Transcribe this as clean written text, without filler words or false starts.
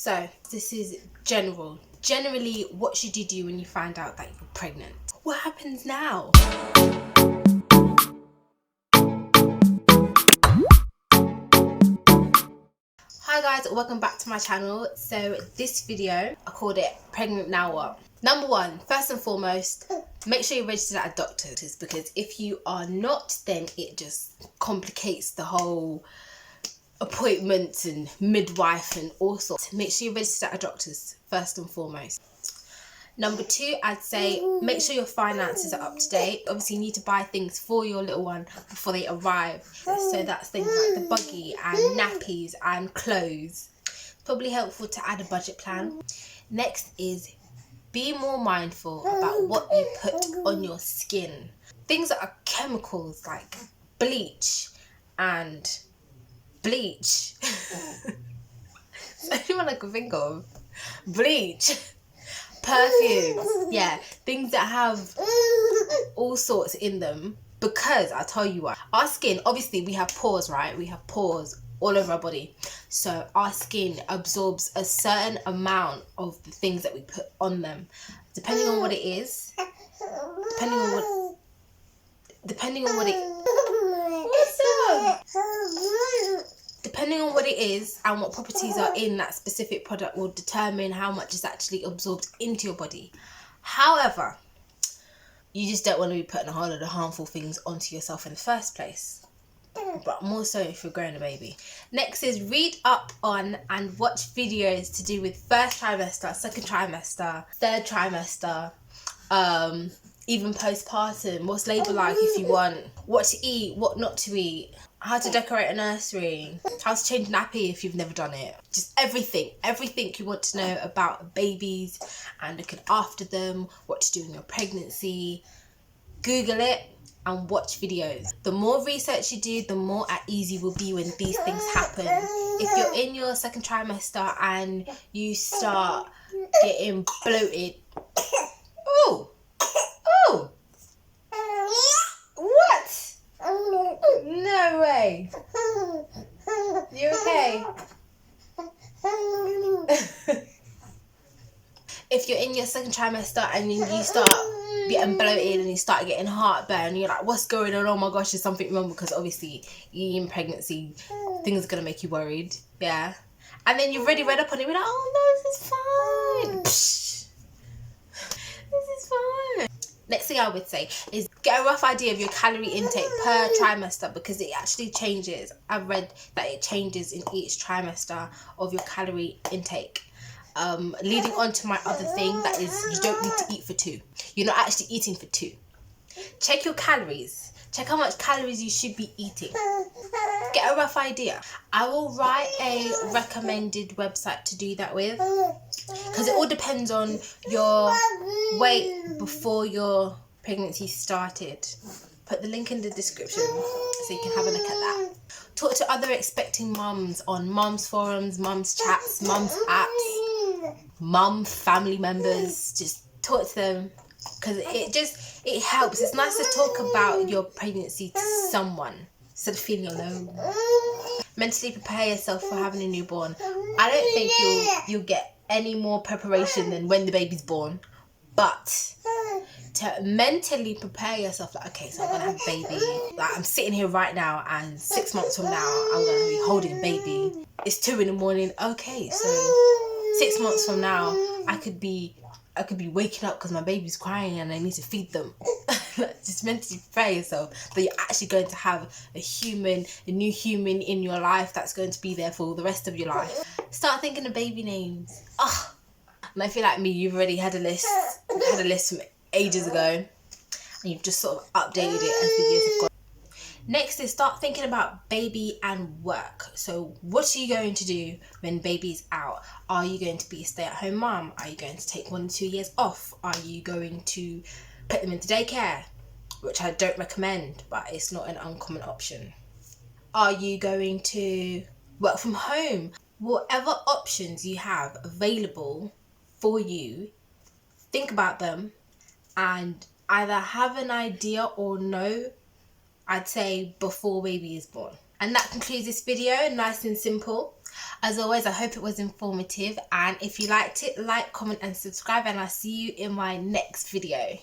So this is generally, what should you do when you find out that you're pregnant? What happens now? Hi guys, welcome back to my channel. So this video, I called it Pregnant Now What? Number one, first and foremost, make sure you're registered at a doctor's, because if you are not, then it just complicates the whole appointments and midwife and all sorts. Make sure you're registered at a doctor's first and foremost. Number two, I'd say make sure your finances are up to date. Obviously, you need to buy things for your little one before they arrive. So that's things like the buggy and nappies and clothes. It's probably helpful to add a budget plan. Next is be more mindful about what you put on your skin. Things that are chemicals like bleach and bleach. That's the only one I can think of. Bleach. Perfumes, yeah, things that have all sorts in them, because I'll tell you what, our skin, obviously we have pores, right? We have pores all over our body, so our skin absorbs a certain amount of the things that we put on them, depending on what it is, depending on what it is and what properties are in that specific product will determine how much is actually absorbed into your body. However, you just don't want to be putting a whole lot of harmful things onto yourself in the first place, but more so if you're growing a baby. Next is read up on and watch videos to do with first trimester, second trimester, third trimester, even postpartum, what's labour like if you want, what to eat, what not to eat, how to decorate a nursery, how to change nappy if you've never done it. Just everything you want to know about babies and looking after them, what to do in your pregnancy. Google it and watch videos. The more research you do, the more at ease you will be when these things happen. If you're in your second trimester and you start getting bloated, what? No way. You okay? If you're in your second trimester and you start getting bloated and you start getting heartburn, you're like, what's going on? Oh my gosh, there's something wrong, because obviously in pregnancy, things are going to make you worried. Yeah. And then you've already read up on it, you're like, oh no, this is fine. This is fine. Next thing I would say is get a rough idea of your calorie intake per trimester, because it actually changes. I've read that it changes in each trimester of your calorie intake. Leading on to my other thing, that is, you don't need to eat for two. You're not actually eating for two. Check your calories. Check how much calories you should be eating. Get a rough idea. I will write a recommended website to do that with, because it all depends on your weight before your pregnancy started. Put the link in the description so you can have a look at that. Talk to other expecting mums on mums forums, mums chats, mums apps, mum family members. Just talk to them, because it helps. It's nice to talk about your pregnancy to someone instead of feeling alone. Mentally prepare yourself for having a newborn. I don't think you'll get any more preparation than when the baby's born, but to mentally prepare yourself, like, okay, so I'm gonna have a baby, like I'm sitting here right now and 6 months from now I'm gonna be holding a baby. It's 2 in the morning. Okay, so 6 months from now I could be waking up because my baby's crying and I need to feed them. Just mentally prepare yourself that you're actually going to have a new human in your life that's going to be there for the rest of your life. Start thinking of baby names. And I feel like me, you've already had a list. You've had a list from ages ago, and you've just sort of updated it as the years have gone. Next is start thinking about baby and work. So what are you going to do when baby's out? Are you going to be a stay-at-home mom? Are you going to take 1 to 2 years off? Are you going to put them into daycare, which I don't recommend, but it's not an uncommon option? Are you going to work from home? Whatever options you have available for you, think about them and either have an idea or know, I'd say, before baby is born. And that concludes this video, nice and simple. As always, I hope it was informative, and if you liked it, like, comment and subscribe, and I'll see you in my next video.